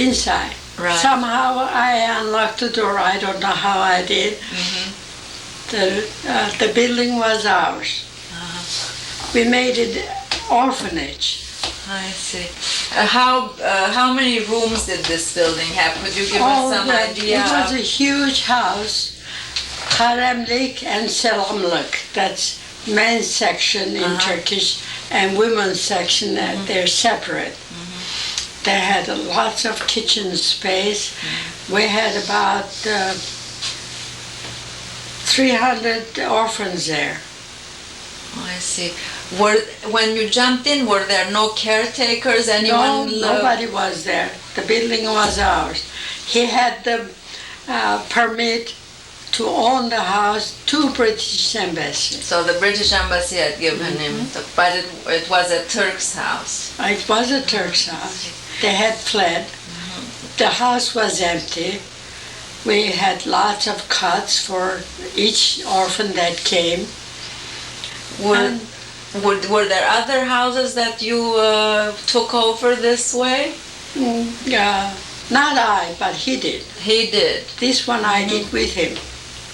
inside. Right. Somehow I unlocked the door. I don't know how I did. The building was ours. We made it orphanage. I see. How many rooms did this building have? Could you give us some idea? It was a huge house. Haremlik and selamlik. That's men's section in Turkish and women's section. They're separate. They had lots of kitchen space. We had about 300 orphans there. I see. When you jumped in, were there no caretakers? No, nobody was there. The building was ours. He had the permit to own the house to British Embassy. So the British Embassy had given him, but it was a Turk's house. It was a Turk's house. They had fled. The house was empty. We had lots of cots for each orphan that came. Were there other houses that you took over this way? Not I, but he did. He did. This one I did with him.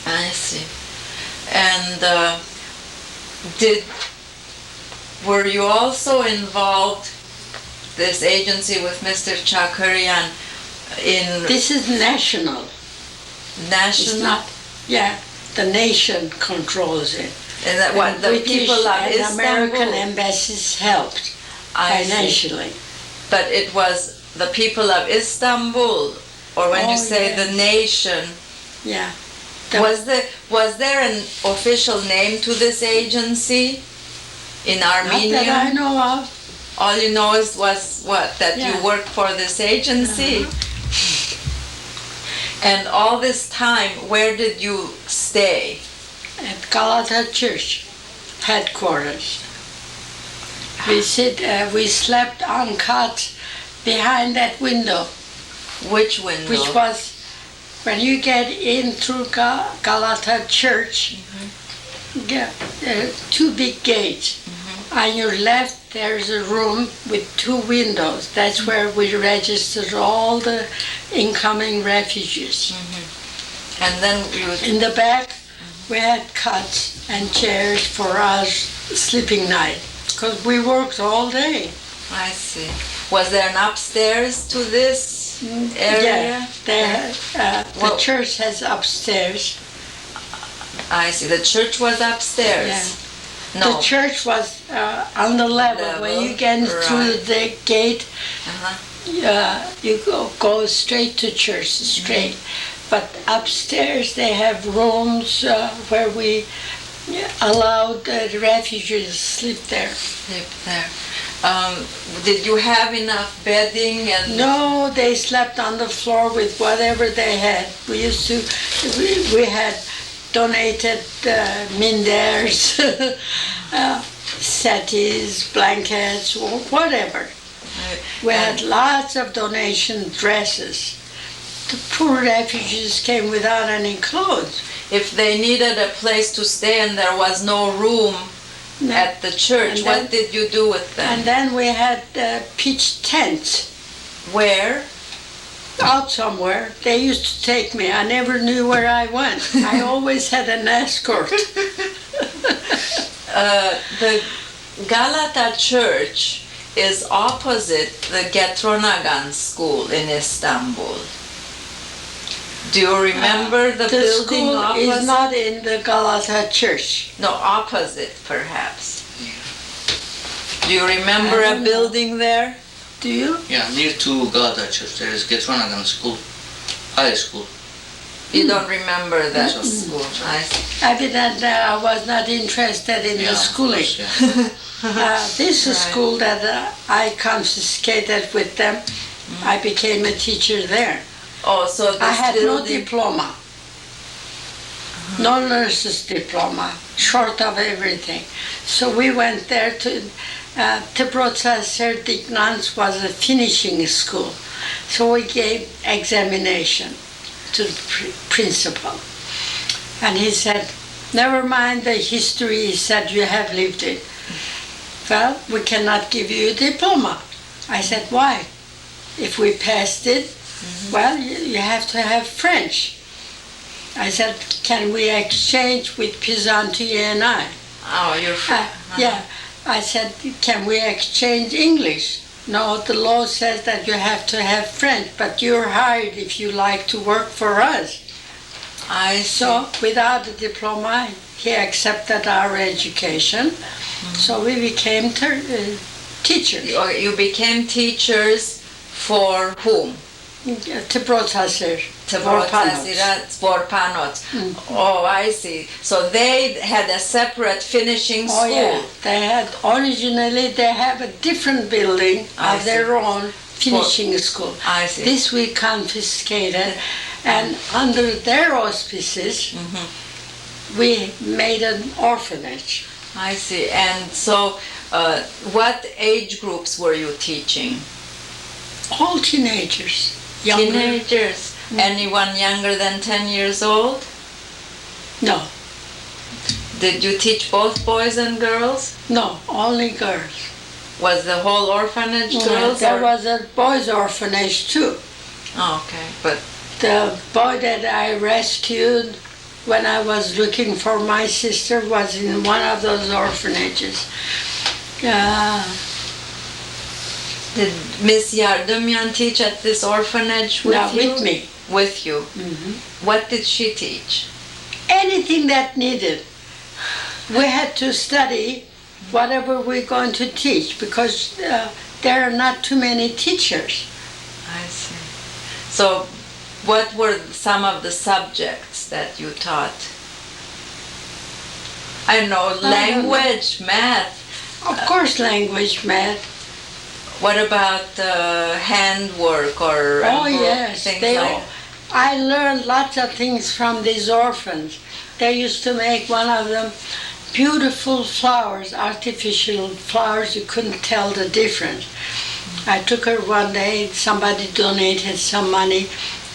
I see. And were you also involved, this agency with Mr. Chakarian, in... This is national. National? It's not, the nation controls it. And that what, the British people of and Istanbul? American embassies helped financially. But it was the people of Istanbul, or when you say the nation. Yeah. Was there an official name to this agency in Armenia? Not that I know of. All you know was what? That you worked for this agency? And all this time, where did you stay? At Galata Church headquarters. We slept on cots behind that window. Which window? Which was, when you get in through Galata Church, two big gates. On your left, there's a room with two windows. That's where we registered all the incoming refugees. And then in the back, we had cots and chairs for our sleeping night, because we worked all day. I see. Was there an upstairs to this area? Yeah, the church has upstairs. I see. The church was upstairs. Yeah. No. The church was on the level. When you get through the gate, you go straight to church, straight. But upstairs they have rooms where we allowed the refugees to sleep there. Did you have enough bedding? No, they slept on the floor with whatever they had. We had donated minders, settees, blankets, whatever. We had lots of donation dresses. The poor refugees came without any clothes. If they needed a place to stay and there was no room at the church, what did you do with them? And then we had pitched tents. Where? Out somewhere. They used to take me. I never knew where I went. I always had an escort. The Galata Church is opposite the Getronagan School in Istanbul. Do you remember the building school opposite? is not in the Galata Church. No, opposite perhaps. Do you remember a building there? Do you? Yeah, near to Galata Church there is Getronagan School, high school. You don't remember that school? Evidently I was not interested in the schooling. This school that I confiscated with them, I became a teacher there. Oh, so this I had building... no diploma, no nurse's diploma, short of everything. So we went there to, Tibroza Serdignans was a finishing school. So we gave examination to the principal. And he said, never mind the history, he said, you have lived it. Well, we cannot give you a diploma. I said, why? if we passed it, well, you have to have French. I said, can we exchange with Pizanti and I? Oh, you're Yeah. I said, can we exchange English? No, the law says that you have to have French, but you're hired if you like to work for us. I see. So without a diploma, he accepted our education. So we became teachers. You became teachers for whom? Tebrotaser. Vorpanot. Oh, I see. So they had a separate finishing school. Oh yeah, originally they have a different building I of see. their own finishing school. I see. This we confiscated, and under their auspices, we made an orphanage. I see. And so, what age groups were you teaching? All teenagers. Younger. Teenagers. Anyone younger than 10 years old? No, Did you teach both boys and girls? no, only girls. Was the whole orphanage girls? There or- was a boys' orphanage too. Oh, okay, but The boy that I rescued when I was looking for my sister was in one of those orphanages. did Miss Yardımyan teach at this orphanage with Now you? with me. With you. What did she teach? Anything that needed. We had to study whatever we're going to teach because there are not too many teachers. I see. So, what were some of the subjects that you taught? I don't know, don't know. language, math. Of course, language, math. What about handwork or Oh yes, things they like? all, I learned lots of things from these orphans. They used to make one of them beautiful flowers, artificial flowers. You couldn't tell the difference. I took her one day. Somebody donated some money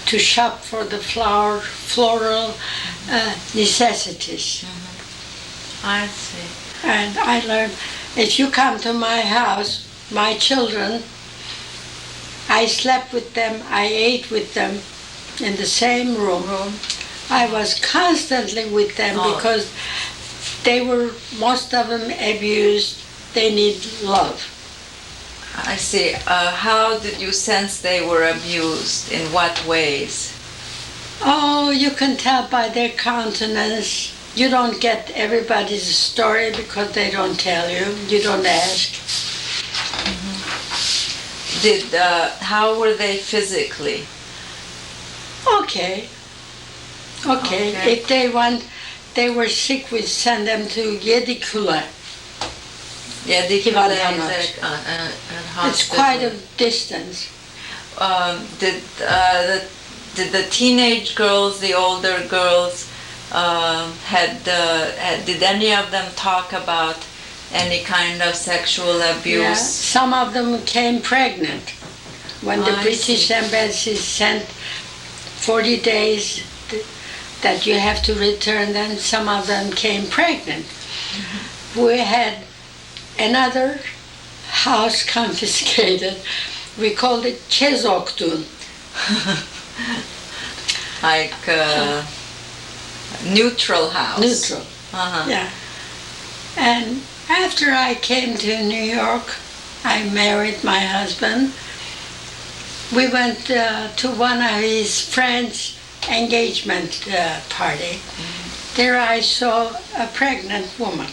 to shop for the floral necessities, I see. and I learned. If you come to my house, my children, I slept with them, I ate with them in the same room. I was constantly with them Oh. because they were, most of them abused. They need love. I see. How did you sense they were abused? In what ways? Oh, you can tell by their countenance. You don't get everybody's story because they don't tell you. You don't ask. How were they physically? Okay. Okay. If they were sick, we send them to Yedikula. Yeah, the It's quite a distance. Did the teenage girls, the older girls, did any of them talk about any kind of sexual abuse? Yeah. Some of them came pregnant. When the I British see. embassy sent 40 days that you have to return, then some of them came pregnant. We had another house confiscated. We called it Chezoktun. Like neutral house. Neutral. Uh-huh. Yeah. And after I came to New York, I married my husband. We went to one of his friends' engagement party. There I saw a pregnant woman.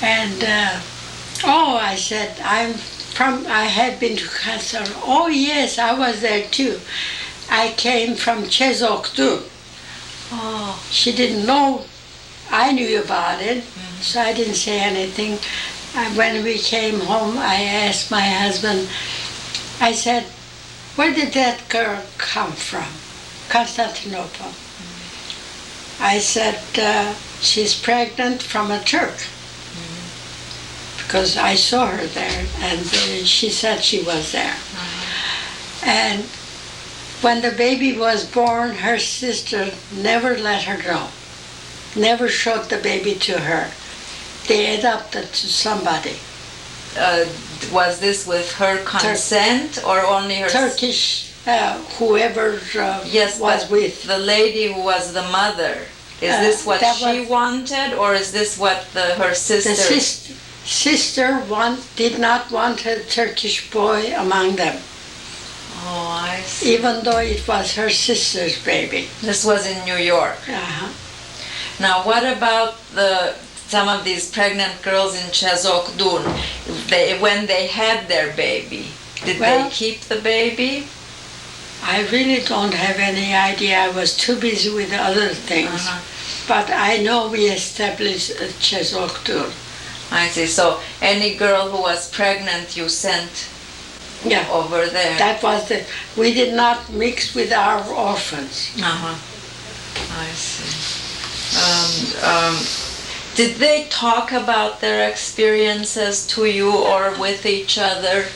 And, I said, I had been to Kansas. Oh yes, I was there too. I came from Chezoktu. Oh, She didn't know I knew about it, so I didn't say anything. When we came home, I asked my husband, I said, where did that girl come from? Constantinople. I said, she's pregnant from a Turk. Because I saw her there, and she said she was there. And when the baby was born, her sister never let her know. Never showed the baby to her. They adopted to somebody. was this with her consent or only her? Turkish, whoever Yes, was but with. the lady who was the mother. Is this what that she was- wanted, or is this what her sister? The sister did not want a Turkish boy among them, Oh, I see. even though it was her sister's baby. This was in New York. Uh-huh. Now, what about some of these pregnant girls in Chezokdun? When they had their baby, did Well- they keep the baby? I really don't have any idea. I was too busy with other things. Uh-huh. But I know we established Chezokdun. I see. So any girl who was pregnant, you sent Yeah, over there. that was we did not mix with our orphans. Uh-huh. I see. Did they talk about their experiences to you or with each other?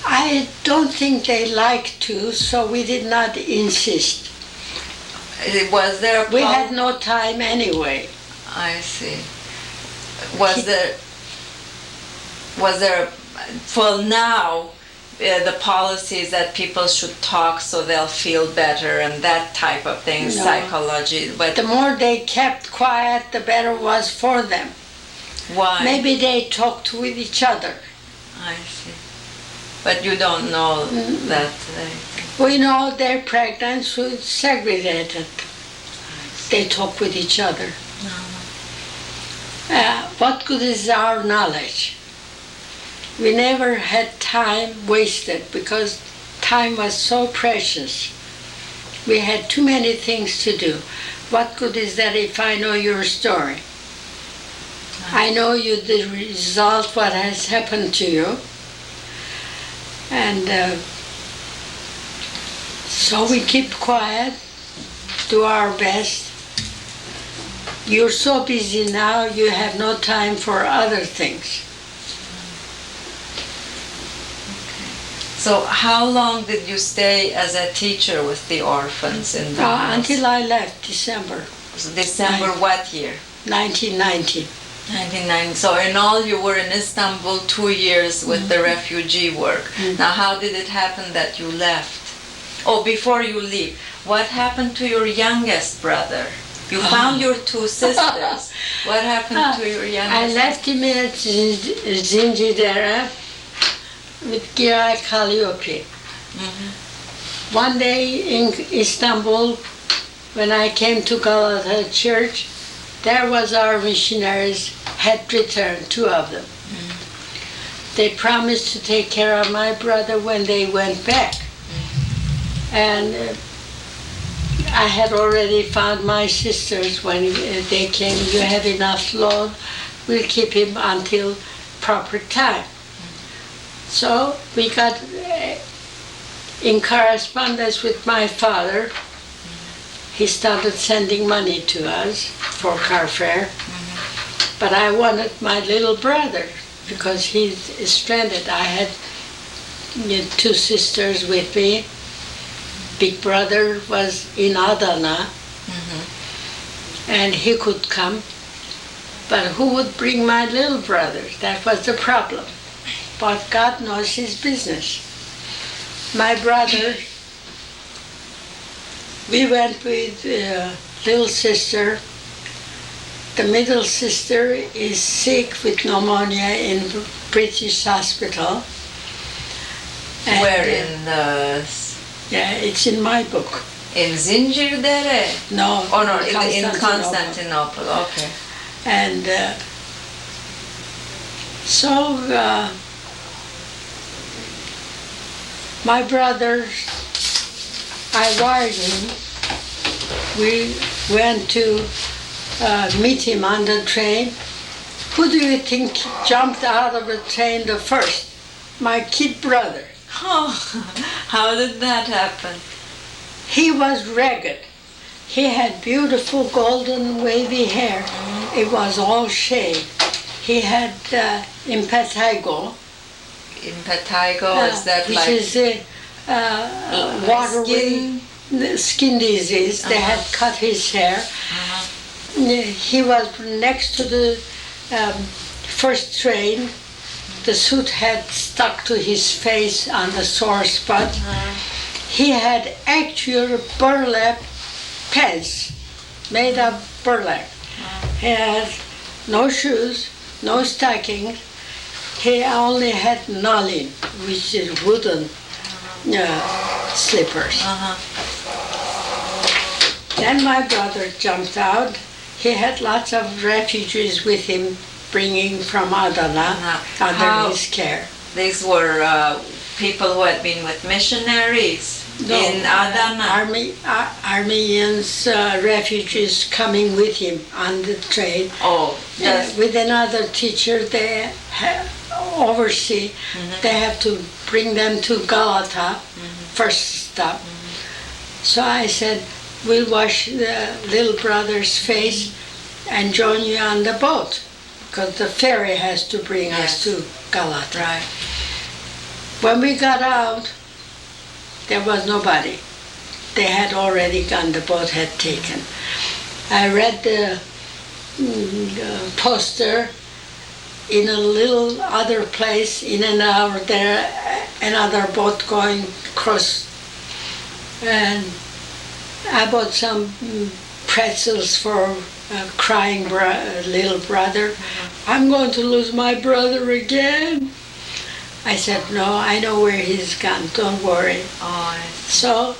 I don't think they liked to, so we did not insist. Was there a We had no time anyway. I see. Was there for now the policies that people should talk so they'll feel better and that type of thing, No. psychology, but The more they kept quiet, the better it was for them. why? Maybe they talked with each other. I see. But you don't know that We know they're pregnant, so it's segregated. They talk with each other. What good is our knowledge? We never had time wasted because time was so precious. We had too many things to do. What good is that if I know your story? I know you the result, what has happened to you. And so we keep quiet, do our best. You're so busy now, you have no time for other things. So how long did you stay as a teacher with the orphans in the house? Until I left December December what year? 1990. 1990. So in all you were in Istanbul 2 years with the refugee work. Now how did it happen that you left? Oh, before you leave, what happened to your youngest brother? You found your two sisters. What happened to your I youngest? left him at Zincirlere with Giray Calliope. One day in Istanbul, when I came to Galata Church, there was our missionaries had returned, 2 of them. They promised to take care of my brother when they went back. And I had already found my sisters when they came. You have enough load, we'll keep him until proper time. So we got in correspondence with my father. He started sending money to us for car fare. But I wanted my little brother because he's stranded. I had 2 sisters with me. Big brother was in Adana, and he could come. But who would bring my little brother? That was the problem. But God knows his business. My brother, we went with little sister. The middle sister is sick with pneumonia in British hospital. And, Where in yeah, it's in my book. in Zincirdere? No, Oh no, in Constantinople. Okay. And so my brother, I wired him. We went to meet him on the train. Who do you think jumped out of the train the first? My kid brother. Oh, how did that happen? He was ragged. He had beautiful golden wavy hair. It was all shaved. He had impetigo. Impetigo, is that which like is watery skin disease. They had cut his hair. He was next to the first train. the soot had stuck to his face on the sore spot. He had actual burlap pants made of burlap. He had no shoes, no stockings. He only had nolin, which is wooden slippers. Then my brother jumped out. He had lots of refugees with him, bringing from Adana under his care. These were people who had been with missionaries in Adana. Armenians, refugees coming with him on the train. Oh, yes. With another teacher, they oversee. They have to bring them to Galata, first stop. So I said, we'll wash the little brother's face and join you on the boat, because the ferry has to bring us to Galata. Right. When we got out, there was nobody. They had already gone, the boat had taken. I read the poster in a little other place, in an hour there, another boat going across. And I bought some pretzels for a crying little brother. I'm going to lose my brother again. I said, no, I know where he's gone, don't worry. So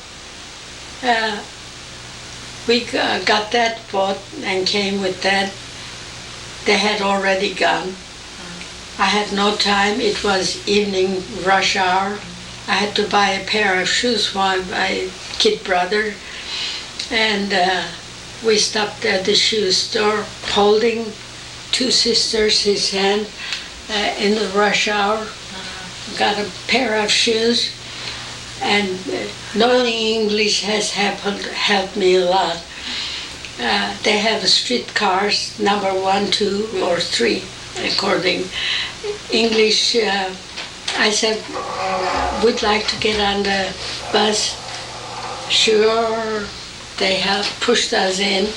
we got that boat and came with that. They had already gone. I had no time, it was evening rush hour. I had to buy a pair of shoes for my kid brother. And we stopped at the shoe store, holding two sisters, his hand, in the rush hour. Got a pair of shoes, and knowing English has helped me a lot. They have streetcars, number 1, 2, or 3, according English. I said, would like to get on the bus. Sure, they have pushed us in.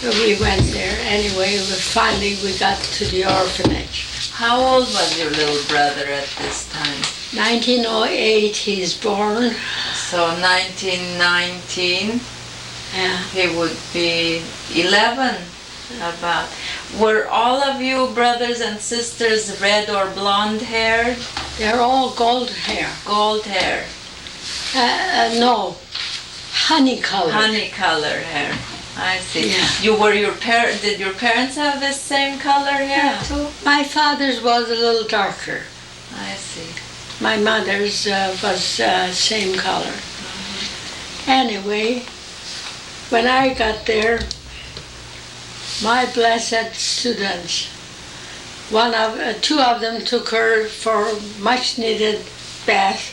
We went there. Anyway, finally we got to the orphanage. How old was your little brother at this time? 1908 he's born. So 1919, Yeah. he would be 11 about. Were all of you brothers and sisters red or blonde haired? They're all gold hair. Gold hair. No, honey color. Honey color hair. I see. Yeah. Did your parents have the same color hair too? My father's was a little darker. I see. My mother's was same color. Anyway, when I got there, my blessed students, two of them took her for much needed bath.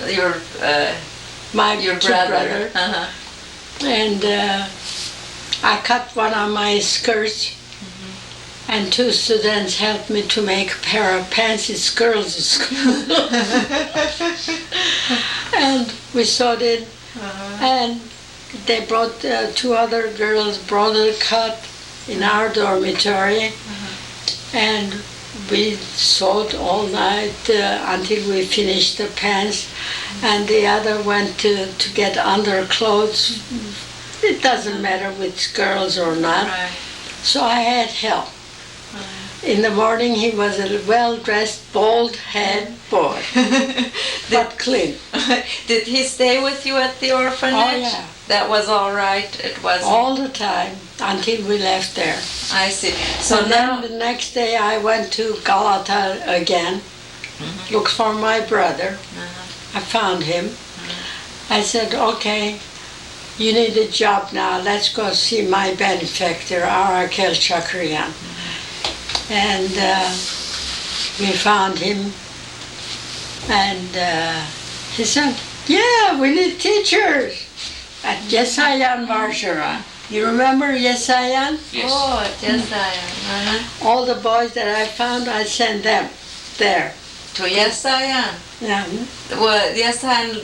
Your two brother. Uh-huh. And I cut one of my skirts, and two students helped me to make a pair of pants. It's girls' school. And we sewed it, and they brought two other girls, brought a cut in our dormitory, and we sewed all night until we finished the pants, and the other went to get underclothes. It doesn't matter with girls or not. Right. So I had help. In the morning he was a well-dressed, bald-head boy, but clean. Did he stay with you at the orphanage? Oh, yeah. That was all right. It was All the time until we left there. I see. So And now, then the next day I went to Galata again, looked for my brother. I found him. I said, okay, you need a job now. Let's go see my benefactor, Arakel Chakrian. And we found him. And he said, yeah, we need teachers at Yesayan Varshara. You remember Yesayan? Yes. oh, yes, I am. All the boys that I found, I sent them there. To Yesayan. Yeah. Well, Yesayan,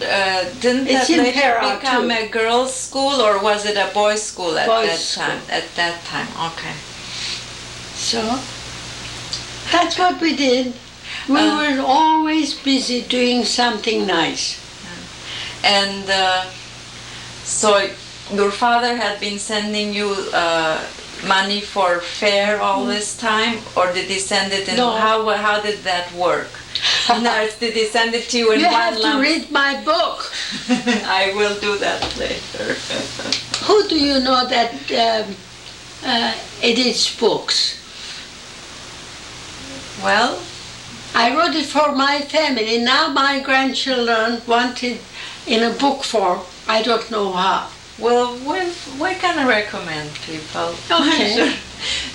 didn't It's that in later Para, become too. a girls' school, or was it a boys' school at Boys' that school. time? At that time, okay. So That's what we did. We were always busy doing something nice. And so your father had been sending you money for fare all this time, or did he send it in? No. How did that work? No, did he send it to you in You one have to lump? read my book. I will do that later. Who do you know that edits books? Well, I wrote it for my family. Now my grandchildren want it in a book form. I don't know how. well, we can recommend people. Okay. Sure.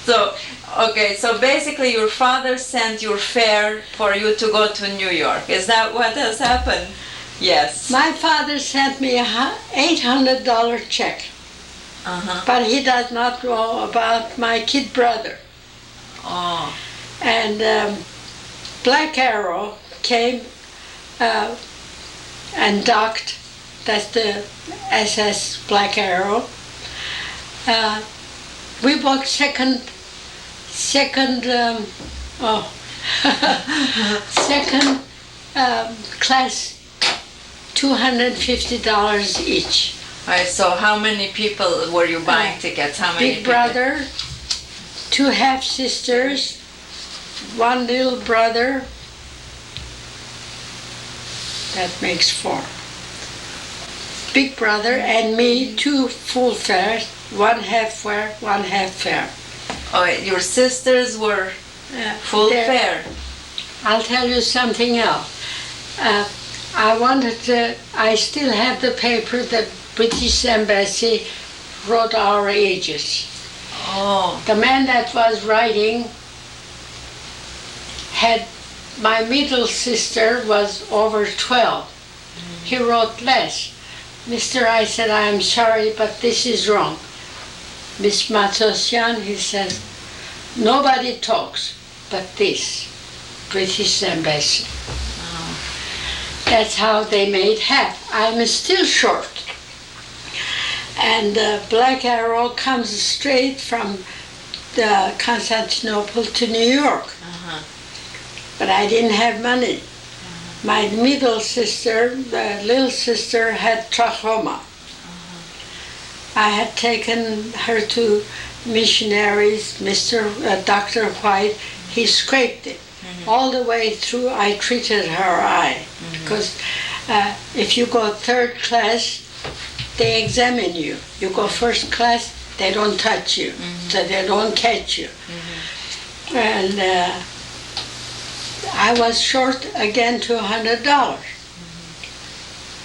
So, okay, so basically your father sent your fare for you to go to New York. Is that what has happened? Yes. My father sent me a $800 check, Uh-huh. but he does not know about my kid brother. Oh. And Black Arrow came and docked. That's the SS Black Arrow. We bought second second class $250 each. Alright, so how many people were you buying tickets? How many Big brother, two half sisters, one little brother. That makes four. Big brother and me, two full fares, one half fare, one half fare. Oh, your sisters were full They're- fare. I'll tell you something else. I still have the paper, the British Embassy wrote our ages. Oh, The man that was writing had, my middle sister was over 12. He wrote less. Mr. I said, I'm sorry, but this is wrong. Miss Matosyan, he says, nobody talks but this, British Embassy. That's how they made half. I'm still short. And Black Arrow comes straight from the Constantinople to New York. uh-huh. But I didn't have money. My middle sister, the little sister, had trachoma. I had taken her to missionaries, Dr. White. He scraped it. All the way through, I treated her eye. Because if you go third class, they examine you. You go first class, they don't touch you. So they don't catch you. And I was short again $200.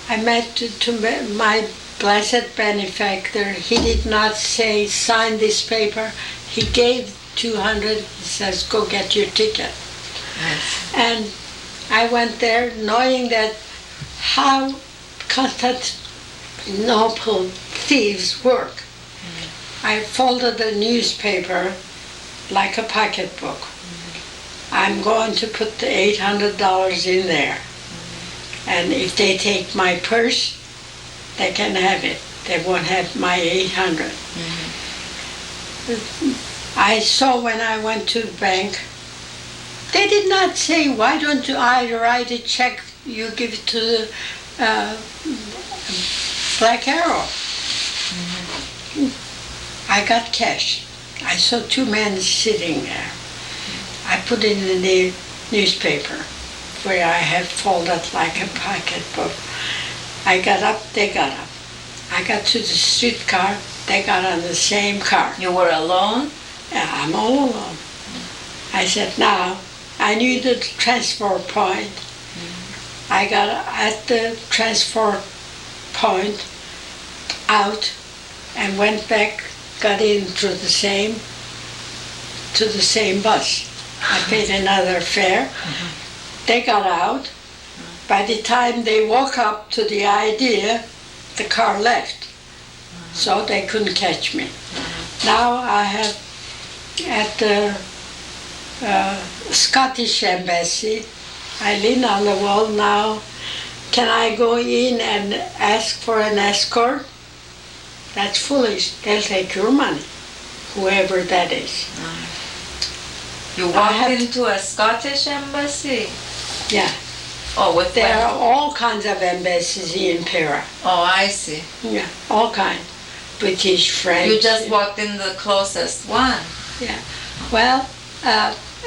I met my blessed benefactor. He did not say, sign this paper. He gave 200. He says, go get your ticket. Yes. And I went there knowing that how Constantinople thieves work. I folded the newspaper like a pocketbook. I'm going to put the $800 in there. And if they take my purse, they can have it. They won't have my 800. I saw when I went to the bank, they did not say, why don't I write a check, you give it to the Black Arrow. I got cash. I saw two men sitting there. I put it in the newspaper where I had folded like a pocketbook. I got up, they got up. I got to the streetcar, they got on the same car. You were alone? Yeah, I'm all alone. I said, now, I knew the transfer point. I got at the transfer point, out, and went back, got in through the same bus. I paid another fare. They got out. By the time they woke up to the idea, the car left. So they couldn't catch me. Now I have at the Scottish Embassy, I lean on the wall now. Can I go in and ask for an escort? That's foolish. They'll take your money, whoever that is. You walked into a Scottish embassy? Yeah. Oh, with There them? are all kinds of embassies in Para. Oh, I see. Yeah, all kinds. British, French. You just walked in the closest one. Yeah. Well,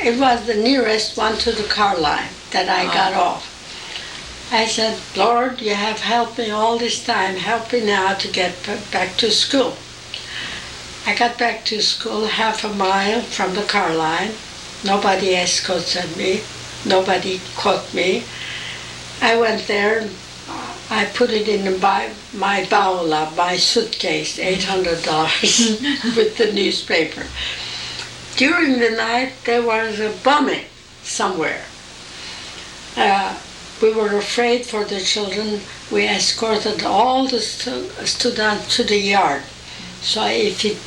it was the nearest one to the car line that I got off. I said, Lord, you have helped me all this time. Help me now to get back to school. I got back to school half a mile from the car line. Nobody escorted me. Nobody caught me. I went there. I put it in my baula, my suitcase, $800 with the newspaper. During the night, there was a bombing somewhere. We were afraid for the children. We escorted all the students to the yard. So if it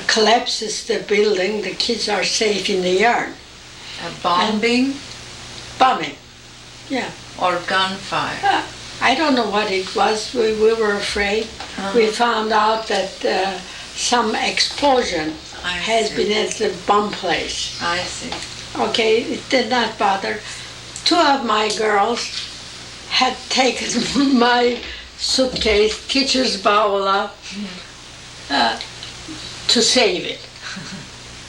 collapses the building, the kids are safe in the yard. A bombing? Bombing, yeah. Or gunfire? I don't know what it was. We were afraid. We found out that some explosion has been at the bomb place. I see. Okay, it did not bother. Two of my girls had taken my suitcase, teacher's baula, to save it.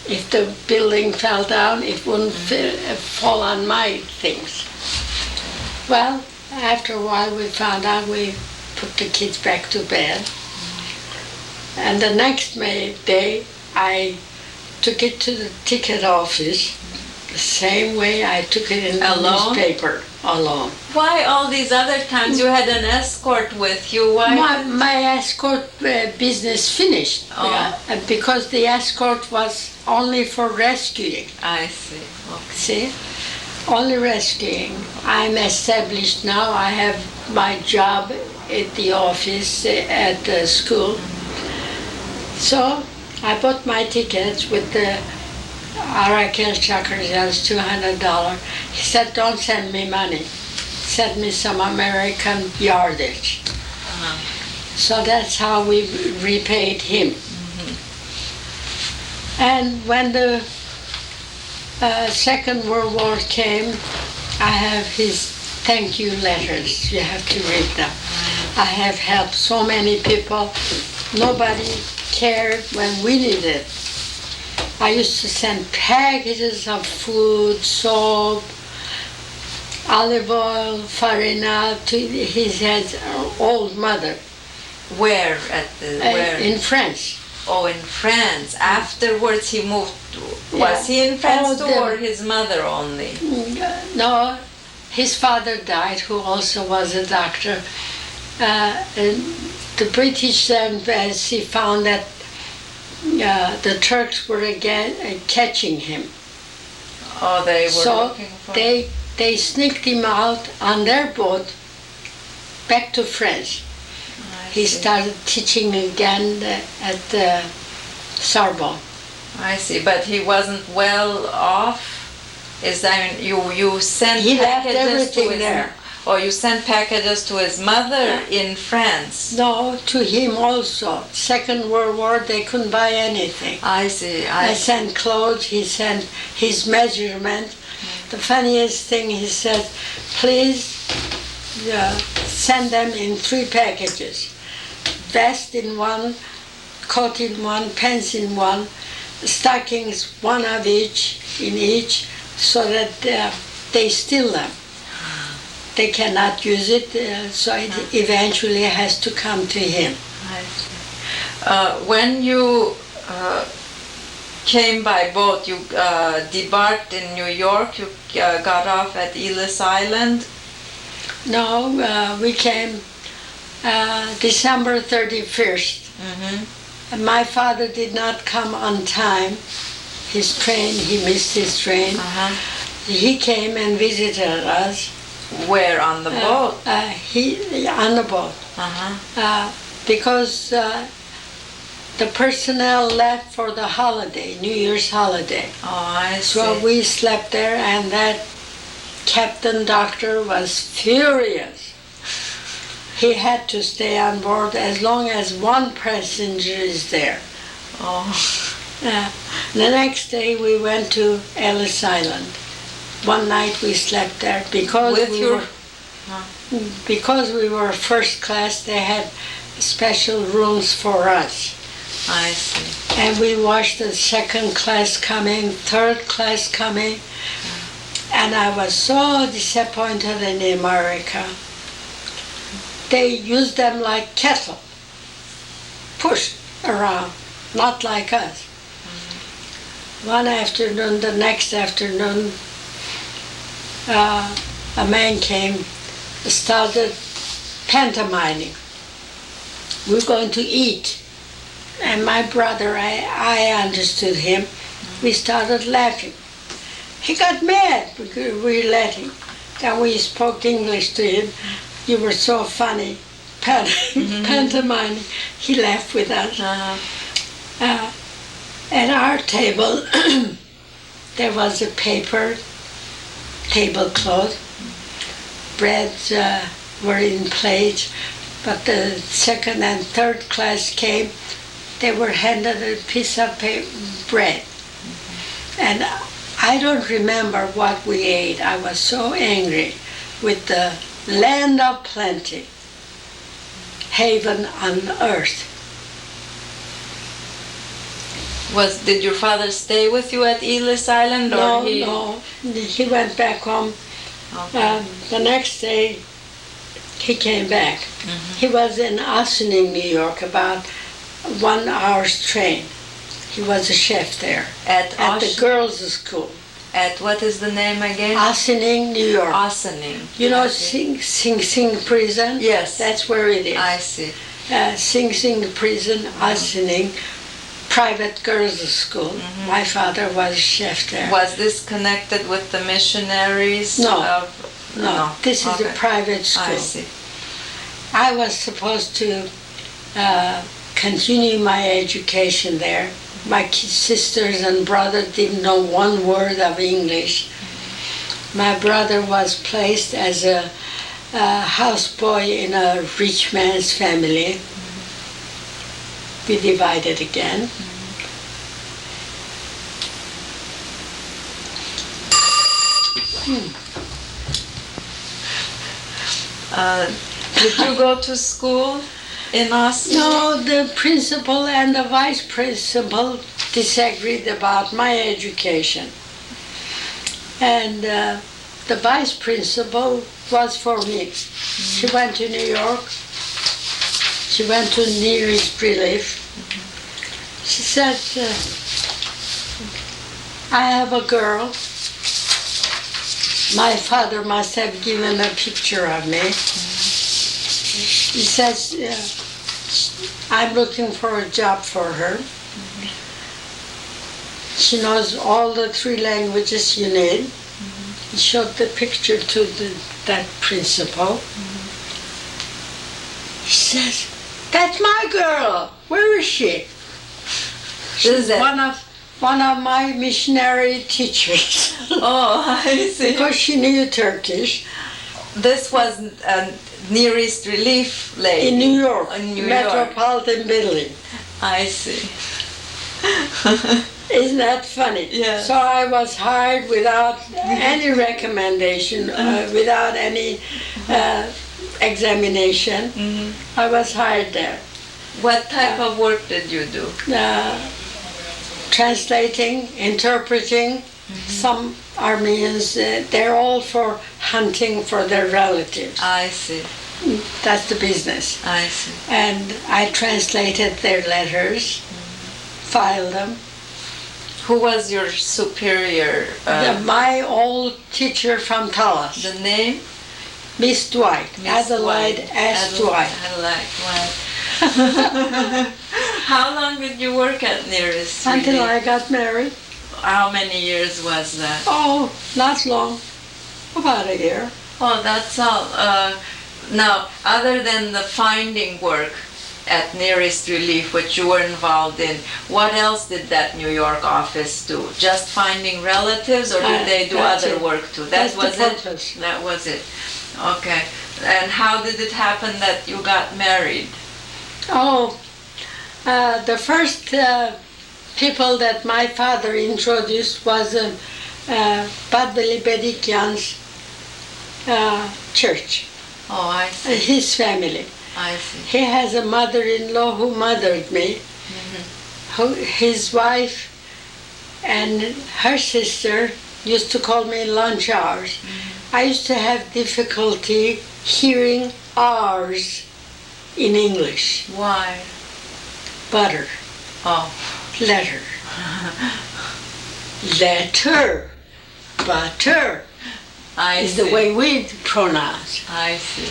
If the building fell down, it wouldn't fall on my things. Well, after a while we found out, we put the kids back to bed. And the next day, I took it to the ticket office, the same way I took it in the newspaper, alone. Why all these other times you had an escort with you? Why? My escort business finished. Oh. Because the escort was only for rescuing. I see. Okay. See? Only rescuing. I'm established now. I have my job at the office, at the school. So I bought my tickets with the Arakel Chakrajan's $200. He said, don't send me money. Send me some American yardage. So that's how we repaid him. And when the Second World War came, I have his thank you letters. You have to read them. I have helped so many people. Nobody cared when we needed. I used to send packages of food, soap, olive oil, farina to his old mother. Where? Where? In France. Oh, in France. Afterwards he moved. Was he in France too, or his mother only? No, his father died, who also was a doctor. The British embassy found that the Turks were again catching him. Oh, they were looking for him. They sneaked him out on their boat back to France. He started teaching again at the Sorbonne. I see, but he wasn't well off. You sent He left packages everything to his there. Oh, you sent packages to his mother in France. No, to him also. Second World War, they couldn't buy anything. I see. I sent clothes, he sent his measurement. The funniest thing, he said, please send them in 3 packages. Vest in one, coat in one, pants in one, stockings, one of each, in each, so that they steal them. They cannot use it, so it eventually has to come to him. I see. When you came by boat, you debarked in New York, you got off at Ellis Island? No, we came December 31st. And my father did not come on time. His train, he missed his train. He came and visited us. Where, on the boat? On the boat. Because the personnel left for the holiday, New Year's holiday. Oh, I see. So we slept there, and that captain doctor was furious. He had to stay on board as long as one passenger is there. Oh. The next day we went to Ellis Island. One night we slept there because With we your- were because we were first class. They had special rooms for us, I see. and we watched the second class coming, third class coming, and I was so disappointed in America. They used them like cattle, pushed around, not like us. One afternoon, the next afternoon, a man came, started pantomiming. We're going to eat. And my brother, I understood him. We started laughing. He got mad because we let him. Then we spoke English to him. You were so funny, pantomiming. He laughed with us. At our table, there was a paper tablecloth. Breads were in plates, but the second and third class came. They were handed a piece of bread. And I don't remember what we ate. I was so angry with the land of plenty, haven on earth. Did your father stay with you at Ellis Island, or No, he? no, he went back home. Okay. The next day, he came back. He was in Ossining, New York, about 1 hour's train. He was a chef there At the girls' school. At what is the name again? Ossining, New York. Ossining. You know I see. Sing Sing prison? Yes. That's where it is. I see. Sing Sing prison, Ossining, private girls' school. My father was a chef there. Was this connected with the missionaries? No. No, this is Okay. a private school. I see. I was supposed to continue my education there. My sisters and brother didn't know one word of English. My brother was placed as a houseboy in a rich man's family. We divided again. Did you go to school in Austin? No, the principal and the vice principal disagreed about my education. And the vice principal was for me. She went to New York. She went to Near East Relief. She said, I have a girl. My father must have given a picture of me. He says, I'm looking for a job for her. She knows all the 3 languages you need. He showed the picture to that principal. He says, that's my girl. Where is she? Is that? One of my missionary teachers. Oh, I see. Because she knew Turkish. This was a Near East Relief lady. In New York, In New York. Metropolitan Building. I see. Isn't that funny? Yeah. So I was hired without any recommendation, without any examination. I was hired there. What type of work did you do? Translating, interpreting. Some Armenians, they're all for hunting for their relatives. I see. That's the business. I see. And I translated their letters, filed them. Who was your superior? My old teacher from Talas, The name? Miss Dwight, Miss Adelaide S. Dwight. Adelaide Dwight. How long did you work at Near East Until Relief? I got married. How many years was that? Oh, not long. About a year. Oh, that's all. Now, other than the finding work at Near East Relief, which you were involved in, what else did that New York office do? Just finding relatives, or did they do That's other it. work too? That's That was the it? purpose. That was it. Okay. And how did it happen that you got married? Oh, the first people that my father introduced was Padveli Bedikyan's church, Oh, I see. his family. I see. He has a mother-in-law who mothered me. His wife and her sister used to call me lunch hours. I used to have difficulty hearing R's in English. Why? Butter, Oh. letter, letter, butter I is see. the way we pronounce. I see.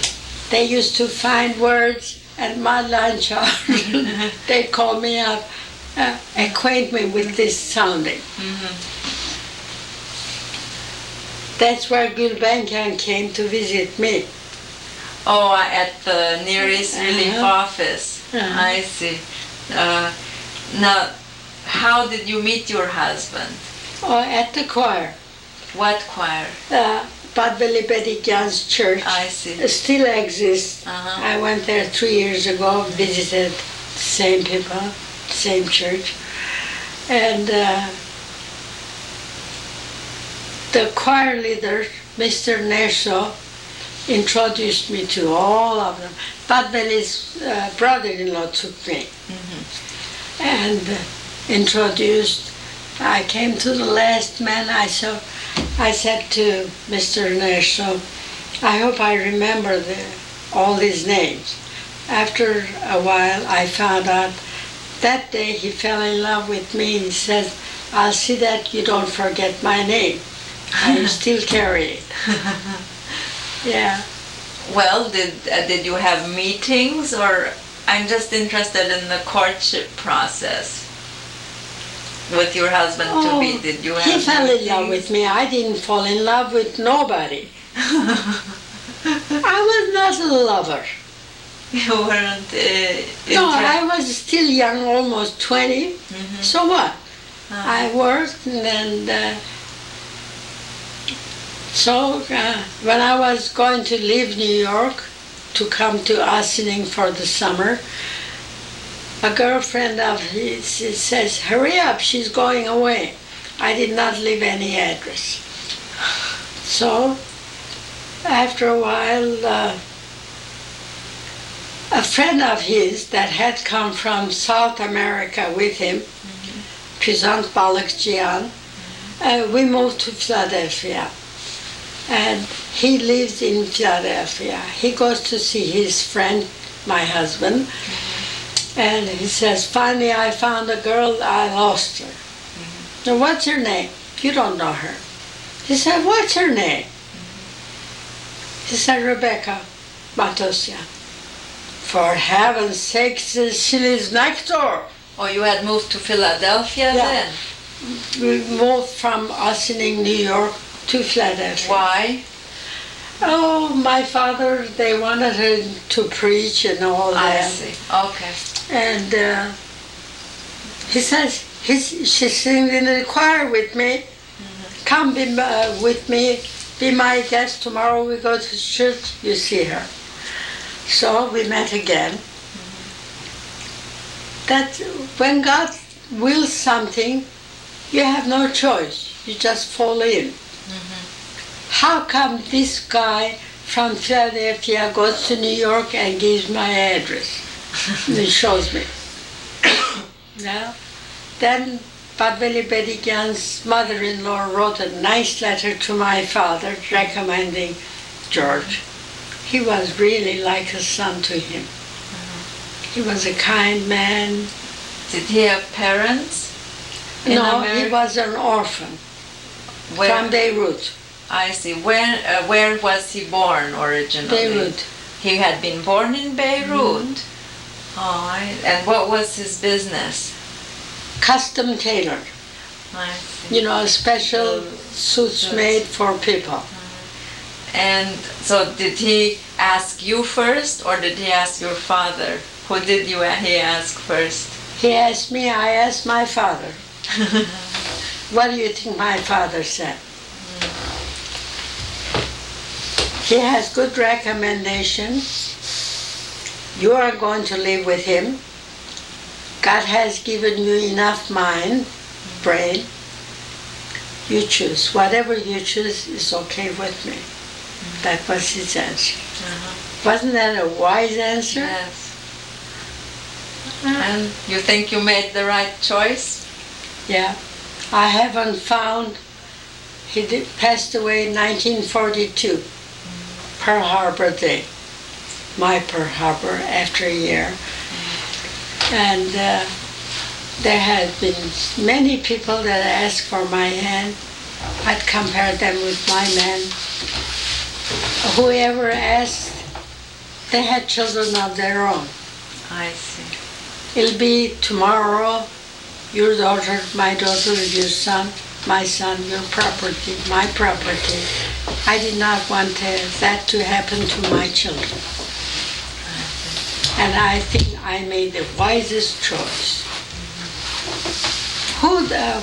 They used to find words at my lunch hour. They'd call me up, acquaint me with this sounding. That's where Gulbenkian came to visit me. Oh, at the nearest relief office. Uh-huh. I see. Now, how did you meet your husband? Or at the choir. What choir? Padveli Bedikyan's church I see. still exists. Uh-huh. I went there 3 years ago, visited same people, same church. And the choir leader, Mr. Nerso, introduced me to all of them. Padveli's brother-in-law took me and introduced. I came to the last man I saw. I said to Mr. Nerso, I hope I remember all these names. After a while, I found out that day he fell in love with me. He says, I'll see that you don't forget my name. I still carry it. Yeah. Well, did you have meetings, or I'm just interested in the courtship process with your husband to be? Did you have He fell in love meetings? with me. I didn't fall in love with nobody. I was not a lover. You weren't No, I was still young, almost 20. So what? I worked and so when I was going to leave New York to come to Ossining for the summer, a girlfriend of his says, hurry up, she's going away. I did not leave any address. So after a while, a friend of his that had come from South America with him, Pizant Balakjian, we moved to Philadelphia. And he lives in Philadelphia. He goes to see his friend, my husband, and he says, finally I found a girl, I lost her. Now, what's her name? You don't know her. He said, what's her name? He said, Rebecca Matosian. For heaven's sake, she lives next door. Oh, you had moved to Philadelphia Yeah. then? We moved from Ossining, New York to Philadelphia. Why? Oh, my father, they wanted him to preach and all I that. see. Okay. And he says, she sings in the choir with me. Come be, with me, be my guest. Tomorrow we go to church, you see her. So we met again. That when God wills something, you have no choice. You just fall in. How come this guy from Philadelphia goes to New York and gives my address? And he shows me. Now, then Padveli Bedikyan's mother-in-law wrote a nice letter to my father recommending George. He was really like a son to him. He was a kind man. Did he have parents in No, America? he was an orphan Where? from Beirut. I see. Where was he born originally? Beirut. He had been born in Beirut. And what was his business? Custom tailor. I see. You know, special suits made for people. And so did he ask you first, or did he ask your father? Who did he ask first? He asked me, I asked my father. What do you think my father said? He has good recommendation. You are going to live with him. God has given you enough mind, brain. You choose. Whatever you choose is okay with me. That was his answer. Wasn't that a wise answer? Yes. And you think you made the right choice? Yeah. I haven't found, passed away in 1942, Pearl Harbor Day. My Pearl Harbor, after a year. And there had been many people that asked for my hand. I'd compare them with my man. Whoever asked, they had children of their own. I see. It'll be tomorrow, your daughter, my daughter, your son, my son, your property, my property. I did not want that to happen to my children. And I think I made the wisest choice.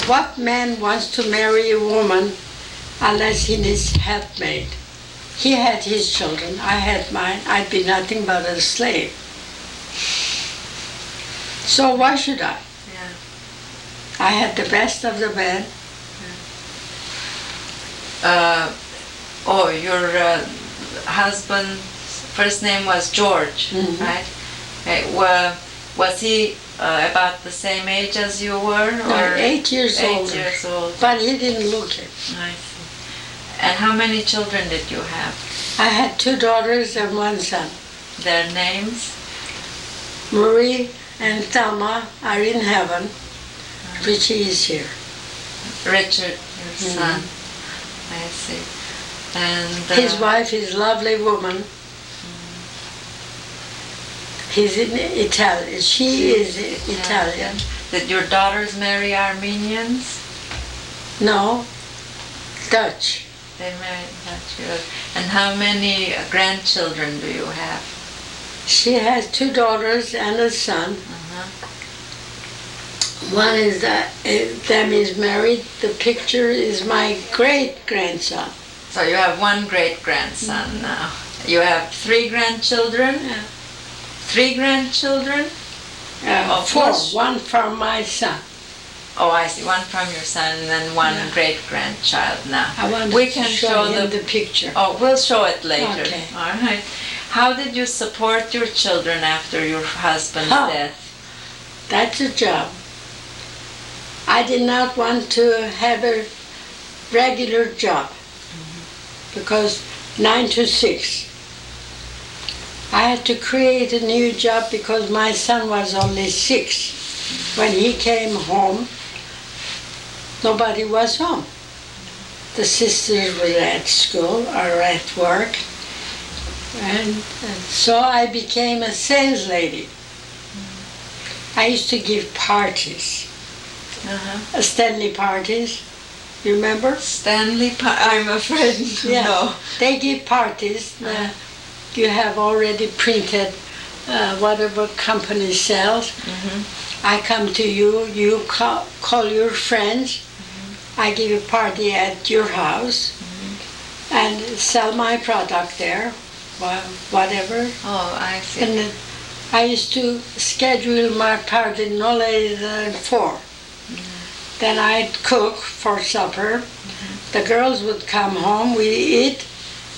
What man wants to marry a woman unless he needs helpmate? He had his children, I had mine. I'd be nothing but a slave. So why should I? Yeah. I had the best of the best. Your husband's first name was George, right? Was he about the same age as you were? Or 8 years old. 8 years old. But he didn't look it. I see. And how many children did you have? I had 2 daughters and 1 son. Their names? Marie and Thelma are in heaven. Richie is here. Richard, your son. I see. And His wife is a lovely woman. He's in Italian. She is Italian. Did your daughters marry Armenians? No, Dutch. They married Dutch. And how many grandchildren do you have? She has 2 daughters and a son. One is them is married. The picture is my great-grandson. So you have 1 great-grandson now. You have 3 grandchildren? Yeah. 3 grandchildren? 4. 1 from my son. Oh, I see. 1 from your son and then 1 great-grandchild now. I want We to can show show him the picture. Oh, we'll show it later. Okay. All right. How did you support your children after your husband's death? That's a job. I did not want to have a regular job because 9 to 6. I had to create a new job because my son was only 6. When he came home, nobody was home. The sisters were at school or at work. And so I became a sales lady. I used to give parties, Stanley parties. You remember? I'm afraid no. They give parties. You have already printed whatever company sells. I come to you, you call your friends. I give a party at your house and sell my product there, whatever. Oh, I see. And I used to schedule my party no later than 4. Then I'd cook for supper. The girls would come home, we eat,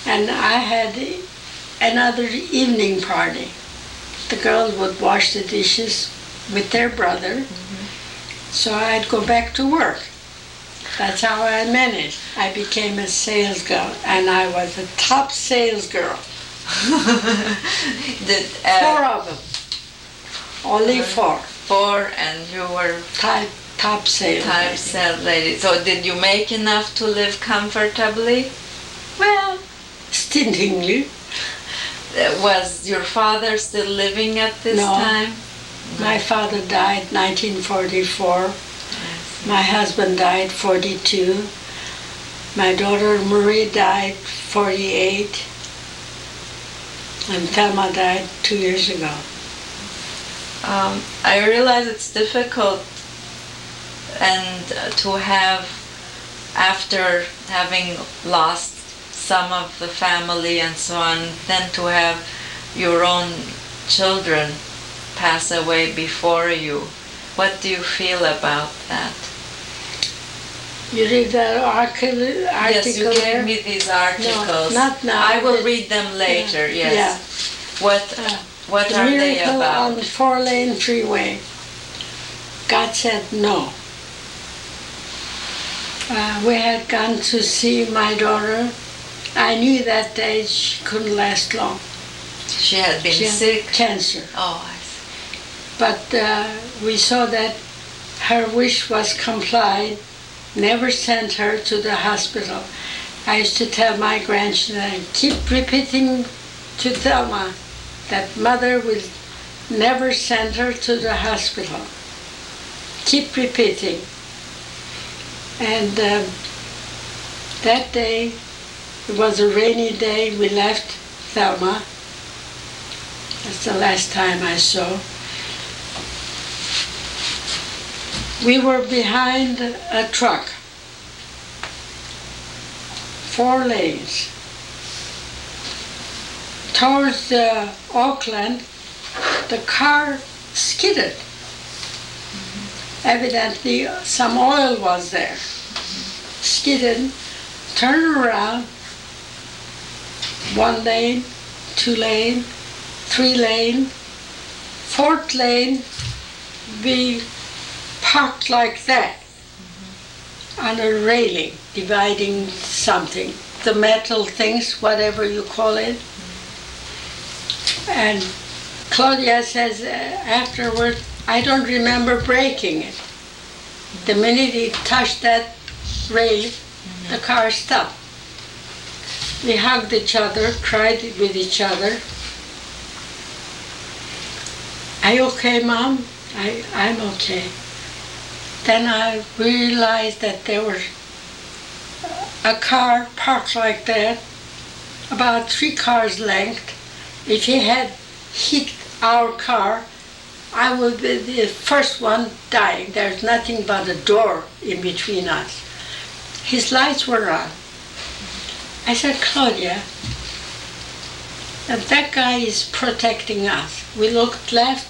and I had another evening party. The girls would wash the dishes with their brother, so I'd go back to work. That's how I managed. I became a sales girl, and I was a top sales girl. 4 of them. Only 4. 4, and you were Top sales lady. So did you make enough to live comfortably? Well, stintingly. Was your father still living at this No. time? My father died 1944. My husband died 42. My daughter Marie died 48. And Thelma died 2 years ago. I realize it's difficult and to have, after having lost some of the family and so on, then to have your own children pass away before you. What do you feel about that? You read the article Yes, you there? gave me these articles. No, not now. I will read them later, yes. Yeah. What The are they miracle about? on the 4-lane freeway. God said no. We had gone to see my daughter. I knew that day she couldn't last long. She had been She had sick? cancer. Oh, I see. But we saw that her wish was complied. Never sent her to the hospital. I used to tell my grandchildren, keep repeating to Thelma that mother will never send her to the hospital. Keep repeating. And that day, it was a rainy day, we left Thelma. That's the last time I saw. We were behind a truck, 4 lanes. Towards Auckland, the car skidded. Evidently, some oil was there. Skidded, turned around, 1 lane, 2 lane, 3 lane, 4th lane, we parked like that on a railing dividing something, the metal things, whatever you call it. And Claudia says afterward, I don't remember breaking it. The minute it touched that rail, the car stopped. We hugged each other, cried with each other. Are you okay, Mom? I'm okay. Then I realized that there was a car parked like that, about 3 cars' length. If he had hit our car, I would be the first one dying. There's nothing but a door in between us. His lights were on. I said, Claudia, that guy is protecting us. We looked left.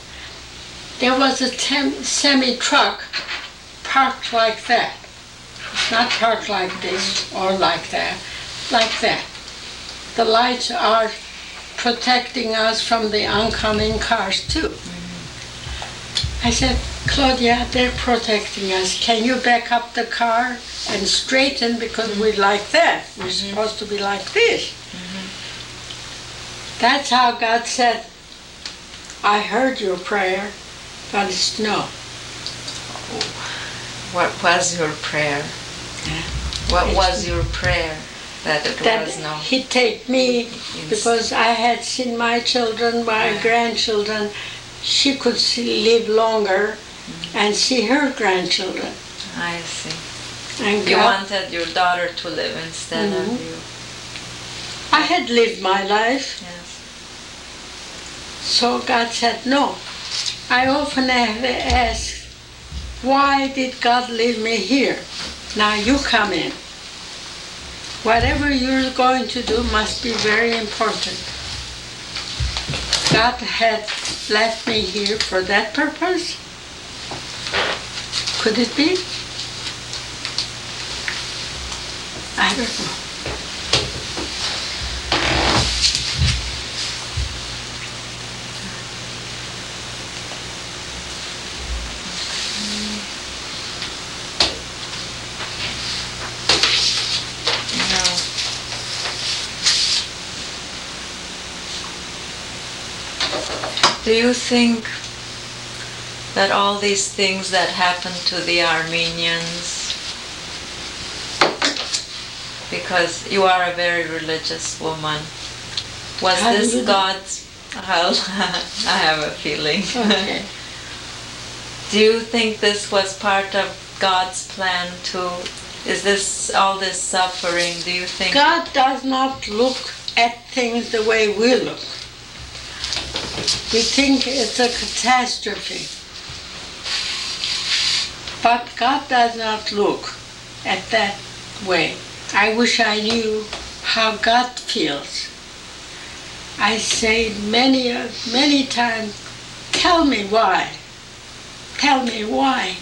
There was a semi-truck parked like that. It's not parked like this or like that, like that. The lights are protecting us from the oncoming cars too. I said, Claudia, they're protecting us. Can you back up the car and straighten, because we're like that. We're supposed to be like this. That's how God said, I heard your prayer, but it's no. What was your prayer? What was your prayer that it That was no? He'd take me, because I had seen my children, my grandchildren. She could live longer and see her grandchildren. I see. And You God, wanted your daughter to live instead of you. I had lived my life, Yes. so God said no. I often have asked, why did God leave me here? Now you come in. Whatever you're going to do must be very important. God had left me here for that purpose? Could it be? I don't know. No. Do you think that all these things that happened to the Armenians, because you are a very religious woman, was How do this you know? God's? I have a feeling. Okay. Do you think this was part of God's plan too? Is this all this suffering? Do you think? God does not look at things the way we look. We think it's a catastrophe. But God does not look at that way. I wish I knew how God feels. I say many times, tell me why. Tell me why.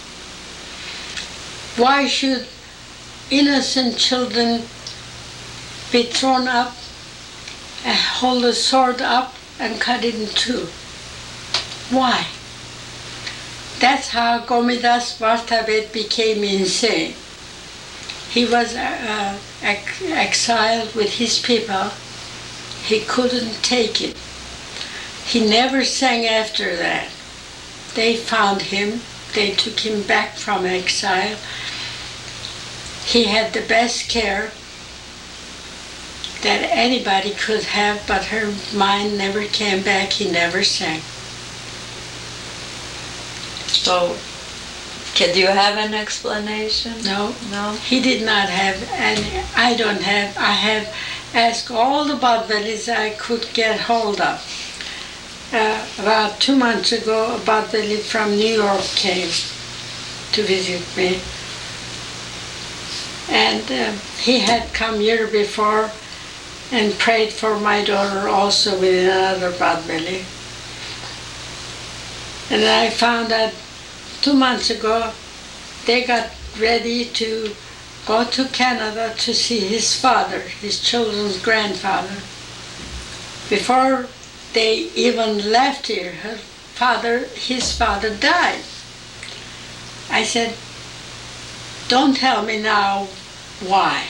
Why should innocent children be thrown up and hold a sword up and cut it in two? Why? That's how Gomidas Vartabet became insane. He was exiled with his people. He couldn't take it. He never sang after that. They found him. They took him back from exile. He had the best care that anybody could have, but her mind never came back. He never sang. So, do you have an explanation? No. No? He did not have, and I don't have. I have asked all the Badvelis I could get hold of. About 2 months ago, a Badveli from New York came to visit me. And he had come year before and prayed for my daughter also with another Badveli. And I found out 2 months ago they got ready to go to Canada to see his father, his children's grandfather. Before they even left here, his father died. I said, don't tell me now why.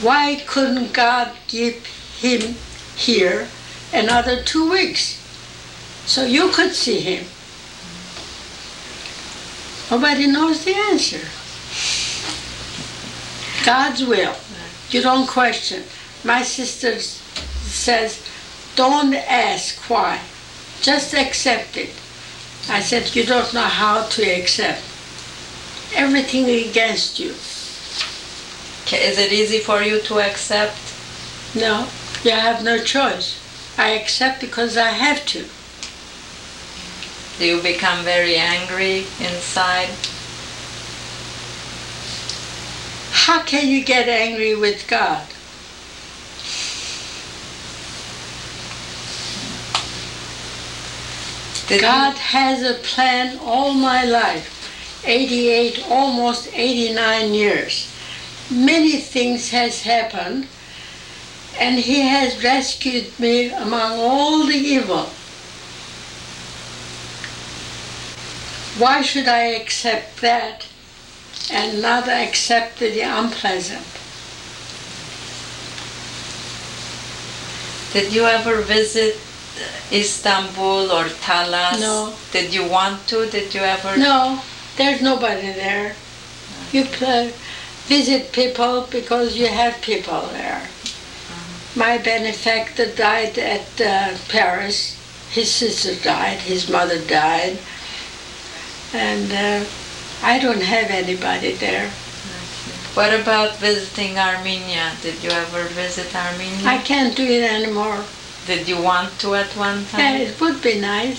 Why couldn't God give him here another 2 weeks so you could see him? Nobody knows the answer. God's will. You don't question. My sister says, don't ask why. Just accept it. I said, you don't know how to accept. Everything against you. Is it easy for you to accept? No, you have no choice. I accept because I have to. Do you become very angry inside? How can you get angry with God? God has a plan all my life, 88, almost 89 years. Many things has happened, and He has rescued me among all the evil. Why should I accept that and not accept the unpleasant? Did you ever visit Istanbul or Talas? No. Did you want to? Did you ever? No, there's nobody there. You visit people because you have people there. My benefactor died at Paris. His sister died, his mother died. And I don't have anybody there. What about visiting Armenia? Did you ever visit Armenia? I can't do it anymore. Did you want to at one time? Yeah, it would be nice.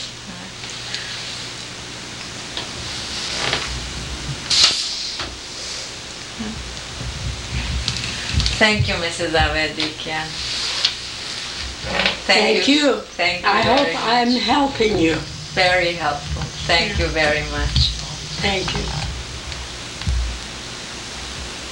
Thank you, Mrs. Avedikian. Thank you. Thank you. I very hope much. I'm helping you. Very helpful. Thank you very much. Thank you.